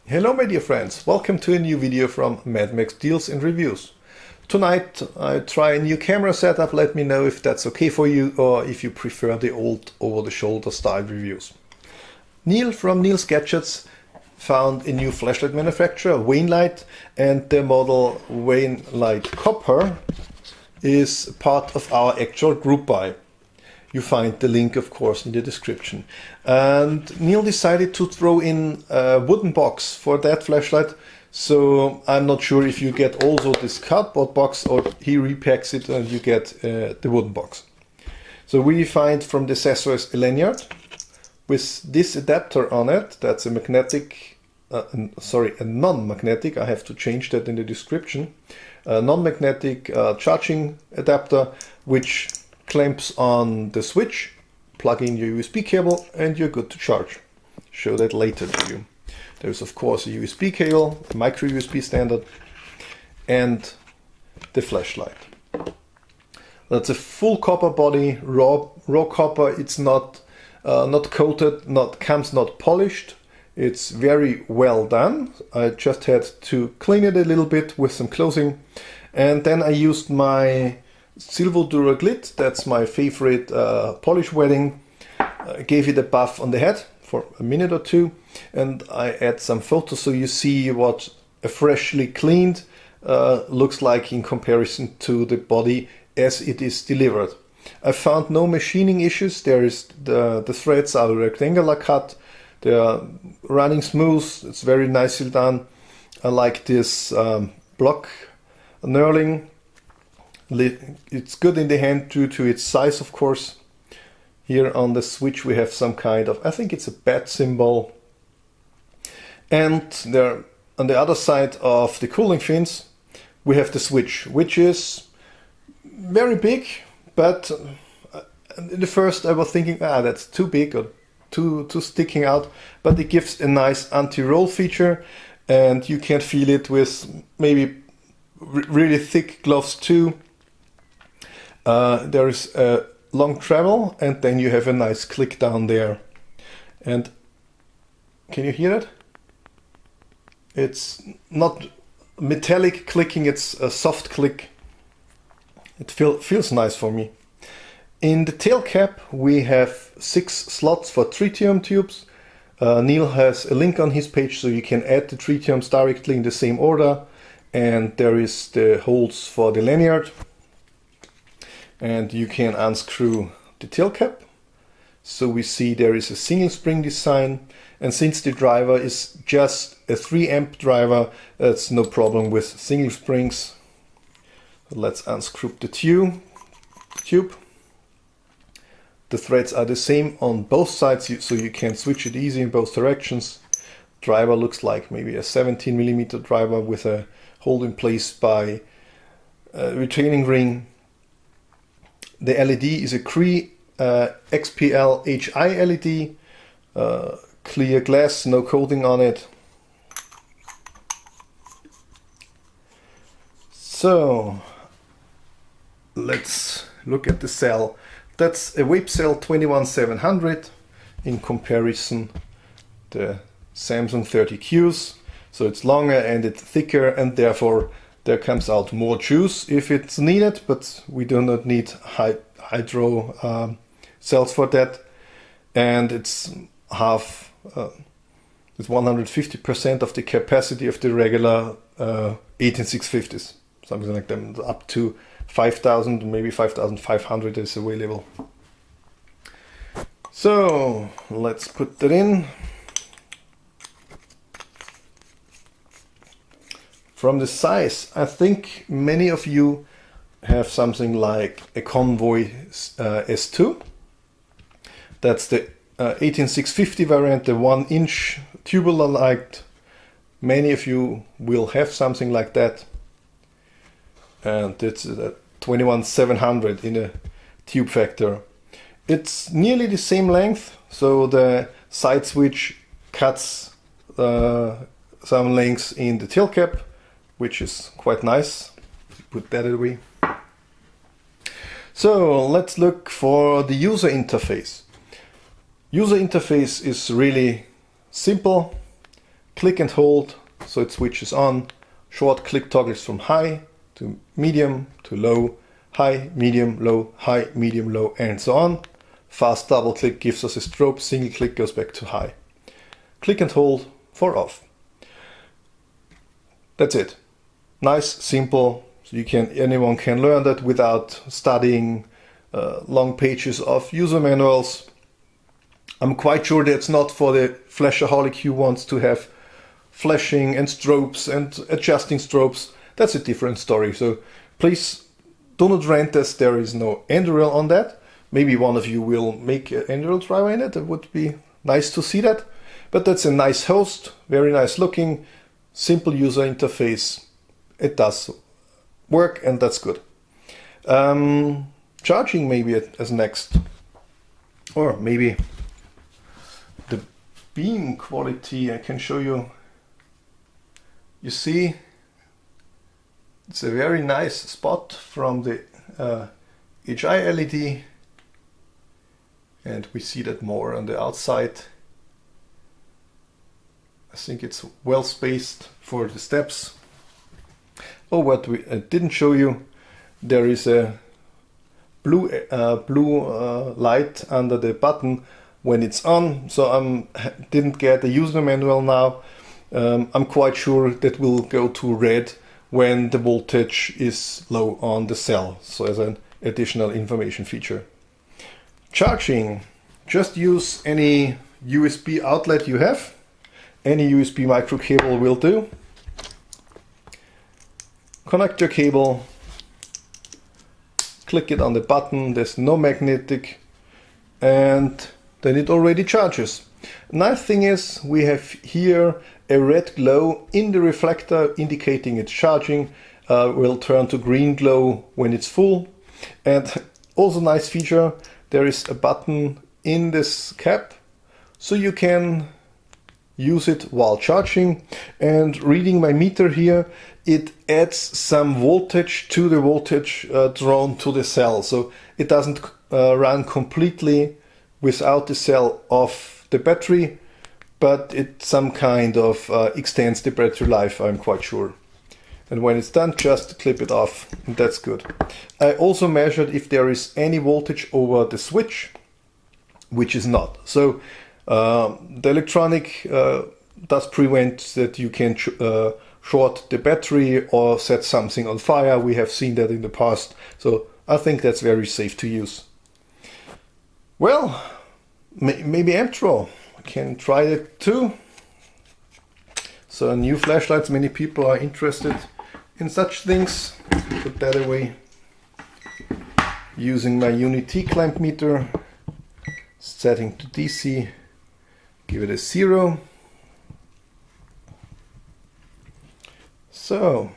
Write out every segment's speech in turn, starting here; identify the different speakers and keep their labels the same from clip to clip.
Speaker 1: Hello my dear friends, welcome to a new video from Mad Max Deals and Reviews. Tonight I try a new camera setup. Let me know if that's okay for you or if you prefer the old over-the-shoulder style reviews. Neil from Neil's Gadgets found a new flashlight manufacturer, WainLight, and the model WainLight Copper is part of our actual group buy. You find the link, of course, in the description. And Neil decided to throw in a wooden box for that flashlight. So I'm not sure if you get also this cardboard box or he repacks it and you get the wooden box. So we find from the accessories a lanyard with this adapter on it. That's a magnetic, a non-magnetic. I have to change that in the description. A non-magnetic charging adapter, which clamps on the switch, plug in your USB cable and you're good to charge. Show that later to you. There's of course a USB cable, a micro USB standard, and the flashlight. That's a full copper body, raw copper. It's not coated, comes not polished. It's very well done. I just had to clean it a little bit with some clothing, and then I used my Silver Duraglit, that's my favorite polish wedding. Gave it a buff on the head for a minute or two, and I add some photos so you see what a freshly cleaned looks like in comparison to the body as it is delivered. I found no machining issues. There is the threads are rectangular cut, they are running smooth, it's very nicely done. I like this block knurling. It's good in the hand due to its size, of course. Here on the switch we have some kind of, I think it's a bat symbol. And there on the other side of the cooling fins we have the switch, which is very big, but at the first I was thinking, that's too big or too sticking out, but it gives a nice anti-roll feature and you can feel it with maybe really thick gloves too. There is a long travel and then you have a nice click down there. And can you hear it? It's not metallic clicking, it's a soft click. It feels nice for me. In the tail cap we have 6 slots for tritium tubes. Neil has a link on his page so you can add the tritiums directly in the same order. And there is the holes for the lanyard. And you can unscrew the tail cap. So we see there is a single spring design, and since the driver is just a 3 amp driver, that's no problem with single springs. Let's unscrew the tube. The threads are the same on both sides, so you can switch it easy in both directions. Driver looks like maybe a 17mm driver with a hold in place by a retaining ring. The LED is a Cree Xp-L HI LED, clear glass, no coating on it. So let's look at the cell. That's a whip cell 21700 in comparison the Samsung 30Qs. So it's longer and it's thicker, and therefore there comes out more juice if it's needed, but we do not need hydro cells for that. And it's it's 150% of the capacity of the regular 18650s, something like that. Up to 5000, maybe 5500 is available. So let's put that in. From the size, I think many of you have something like a Convoy S2. That's the 18650 variant, the 1-inch tubular light. Many of you will have something like that. And it's a 21700 in a tube factor. It's nearly the same length, so the side switch cuts some lengths in the tail cap, which is quite nice. Put that away. So let's look for the user interface. User interface is really simple. click and hold so it switches on. Short click toggles from high to medium to low, high, medium, low, and so on. Fast double click gives us a strobe, single click goes back to high. Click and hold for off. That's it. Nice, simple, so anyone can learn that without studying long pages of user manuals. I'm quite sure that's not for the flashaholic who wants to have flashing and strobes and adjusting strobes. That's a different story. So please do not rent this. There is no Anduril on that. Maybe one of you will make an Anduril driver in it. It would be nice to see that. But that's a nice host, very nice looking, simple user interface. It does work and that's good. Charging maybe as next. Or maybe the beam quality I can show you. You see, it's a very nice spot from the HI LED, and we see that more on the outside. I think it's well spaced for the steps. Oh, what we didn't show you, there is a blue light under the button when it's on. So I didn't get the user manual now. I'm quite sure that will go to red when the voltage is low on the cell. So as an additional information feature. Charging, just use any USB outlet you have. Any USB micro cable will do. Connect your cable, click it on the button, there's no magnetic, and then it already charges. Nice thing is we have here a red glow in the reflector indicating it's charging. Will turn to green glow when it's full. And also nice feature, there is a button in this cap so you can use it while charging. And reading my meter here, it adds some voltage to the voltage drawn to the cell. So it doesn't run completely without the cell off the battery, but it some kind of extends the battery life, I'm quite sure. And when it's done, just clip it off, and that's good. I also measured if there is any voltage over the switch, which is not. So the electronic does prevent that you can short the battery or set something on fire. We have seen that in the past, so I think that's very safe to use. Well, maybe Amtro can try it too. So new flashlights, many people are interested in such things. Put that away. Using my Unity clamp meter, setting to DC, give it a 0. So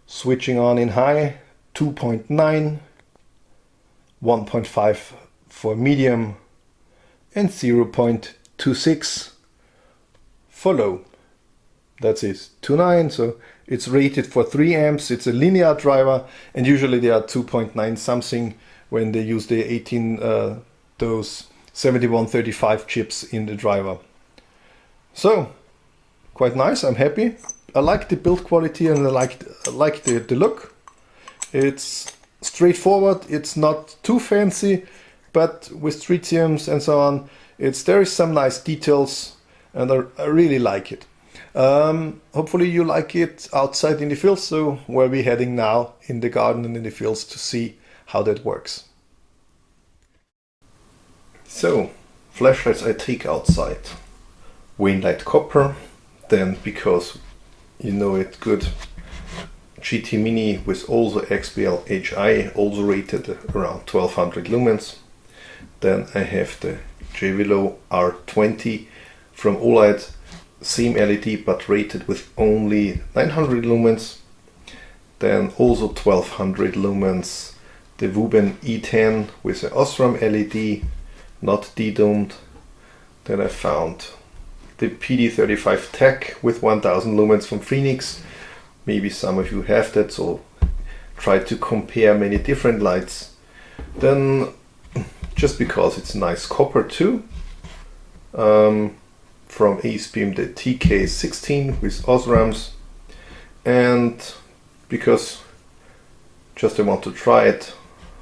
Speaker 1: switching on in high, 2.9, 1.5 for medium, and 0.26 for low. That's it, 2.9, so it's rated for 3 amps, it's a linear driver, and usually they are 2.9 something when they use the 18, those 7135 chips in the driver. So, quite nice, I'm happy. I like the build quality and I like the look. It's straightforward, it's not too fancy, but with tritiums and so on, there is some nice details, and I really like it. Hopefully you like it outside in the fields, so where we're heading now in the garden and in the fields to see how that works. So, flashlights I take outside. WainLight Copper, then because you know it good, GT Mini with also Xp-L HI, also rated around 1200 lumens. Then I have the JVLO R20 from OLED, same LED but rated with only 900 lumens. Then also 1200 lumens, the Werbung E10 with the Osram LED, not de-domed. Then I found the PD35 Tech with 1000 lumens from Phoenix. Maybe some of you have that, so try to compare many different lights. Then, just because it's nice copper too, from AceBeam, the TK16 with Osrams, and because just I want to try it,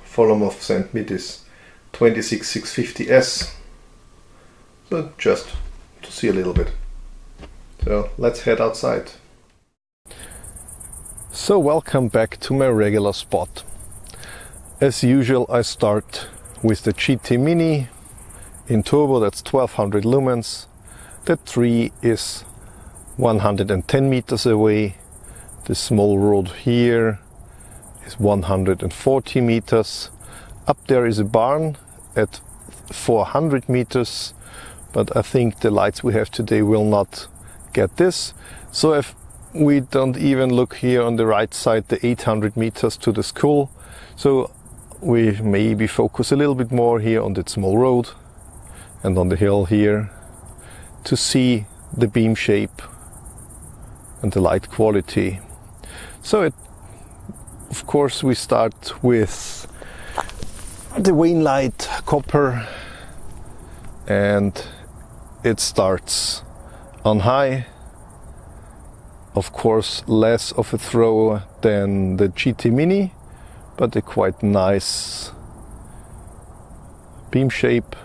Speaker 1: Volumov sent me this 26650S, so just to see a little bit. So let's head outside. So welcome back to my regular spot. As usual, I start with the GT Mini in turbo, that's 1200 lumens. The tree is 110 meters away. The small road here is 140 meters. Up there is a barn at 400 meters, but I think the lights we have today will not get this. So if we don't even look here on the right side, the 800 meters to the school, so we maybe focus a little bit more here on that small road and on the hill here to see the beam shape and the light quality. So of course we start with the WainLight Copper, and it starts on high. Of course less of a throw than the GT Mini, but a quite nice beam shape.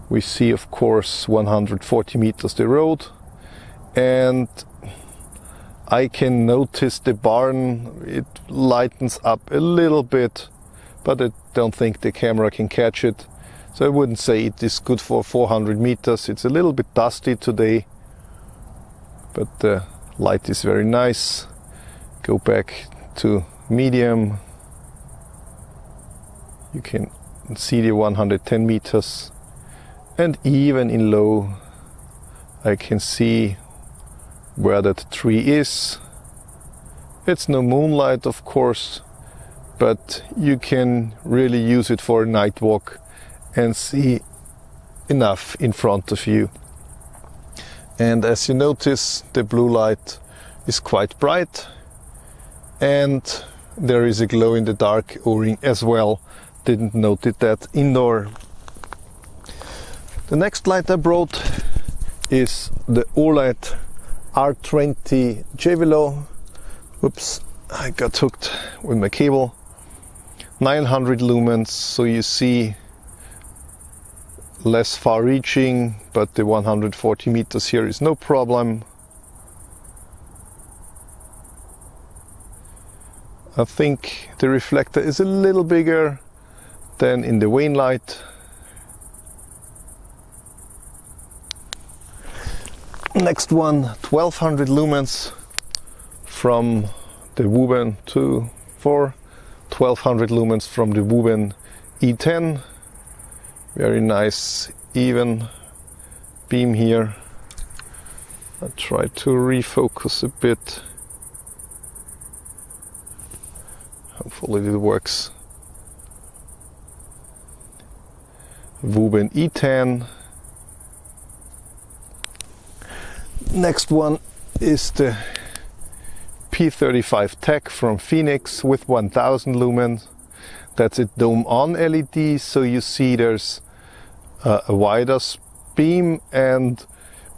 Speaker 1: We see of course 140 meters the road, and I can notice the barn, it lightens up a little bit, but I don't think the camera can catch it. So I wouldn't say it is good for 400 meters. It's a little bit dusty today, but the light is very nice. Go back to medium. You can see the 110 meters, and even in low I can see where that tree is. It's no moonlight of course, but you can really use it for a night walk and see enough in front of you. And as you notice, the blue light is quite bright, and there is a glow in the dark O-ring as well. Didn't notice that indoor. The next light I brought is the OLED R20 JVelo. Whoops, I got hooked with my cable. 900 lumens, so you see less far reaching, but the 140 meters here is no problem. I think the reflector is a little bigger than in the WainLight. Next one, 1200 lumens from the Werbung 2.4, 1200 lumens from the Werbung E10. Very nice even beam here. I try to refocus a bit. Hopefully it works. Werbung E10. Next one is the P35 Tech from Phoenix with 1000 lumens. That's a dome on LED, so you see there's a wider beam, and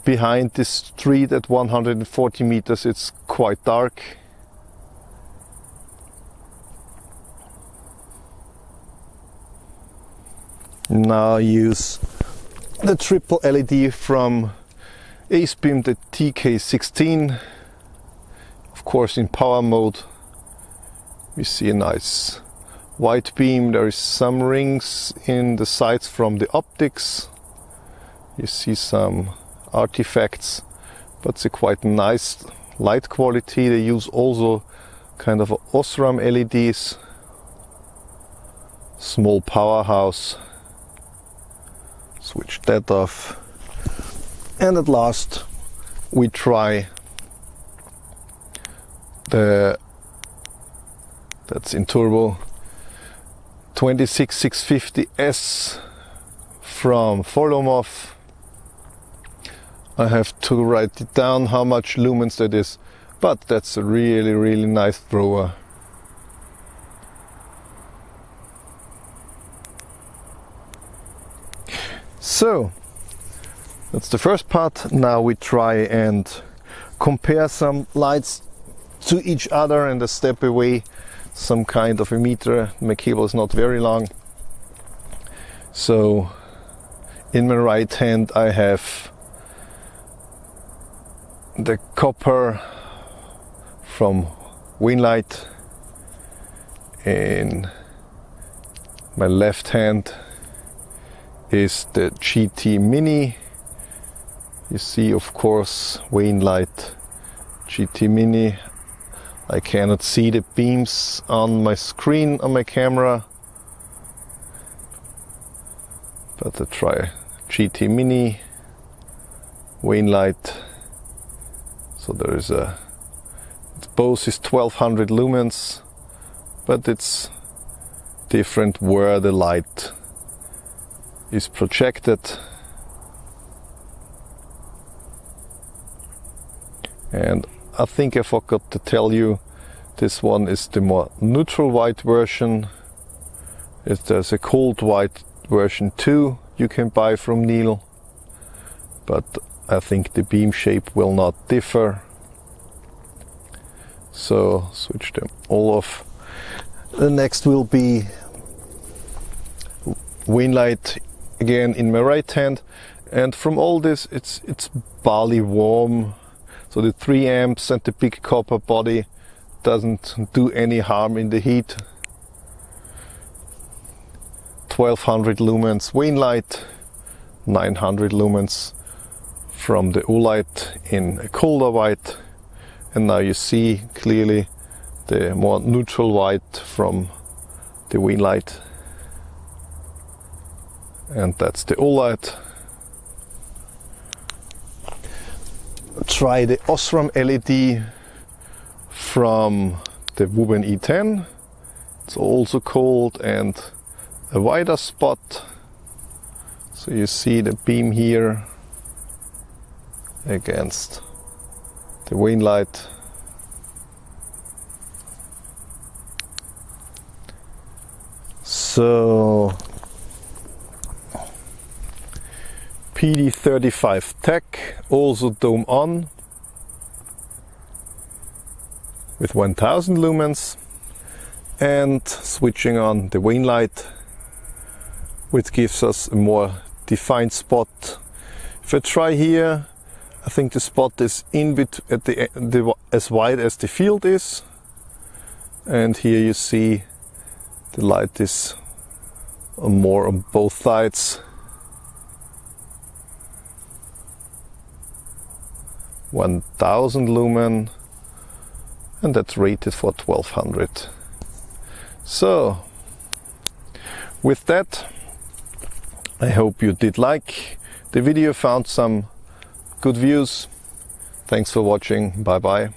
Speaker 1: behind this street at 140 meters it's quite dark. Now I use the triple LED from AceBeam, the TK16. Of course in power mode we see a nice white beam. There is some rings in the sides from the optics. You see some artifacts, but it's a quite nice light quality. They use also kind of Osram LEDs. Small powerhouse. Switch that off. And at last we try that's in turbo, 26650S from Volumov. I have to write it down how much lumens that is, but that's a really nice thrower. So That's the first part. Now we try and compare some lights to each other and a step away some kind of a meter. My cable is not very long. So in my right hand I have the copper from WainLight. In my left hand is the GT Mini. You see, of course, WainLight GT Mini. I cannot see the beams on my screen on my camera, but I try GT Mini, WainLight. So there is both is 1200 lumens, but it's different where the light is projected. And I think I forgot to tell you, this one is the more neutral white version. There's a cold white version too you can buy from Neil, but I think the beam shape will not differ. So switch them all off. The next will be WainLight again in my right hand, and from all this it's barely warm. So the 3 amps and the big copper body doesn't do any harm in the heat. 1200 lumens WainLight, 900 lumens from the Olight in a colder white, and now you see clearly the more neutral white from the WainLight, and that's the Olight. Try the Osram LED from the Werbung E10. It's also cold and a wider spot. So you see the beam here against the WainLight. So PD35 Tech, also dome on with 1000 lumens, and switching on the WainLight, which gives us a more defined spot. If I try here, I think the spot is in between as wide as the field is, and here you see the light is more on both sides. 1000 lumen, and that's rated for 1200. So with that, I hope you did like the video, found some good views. Thanks for watching. Bye bye.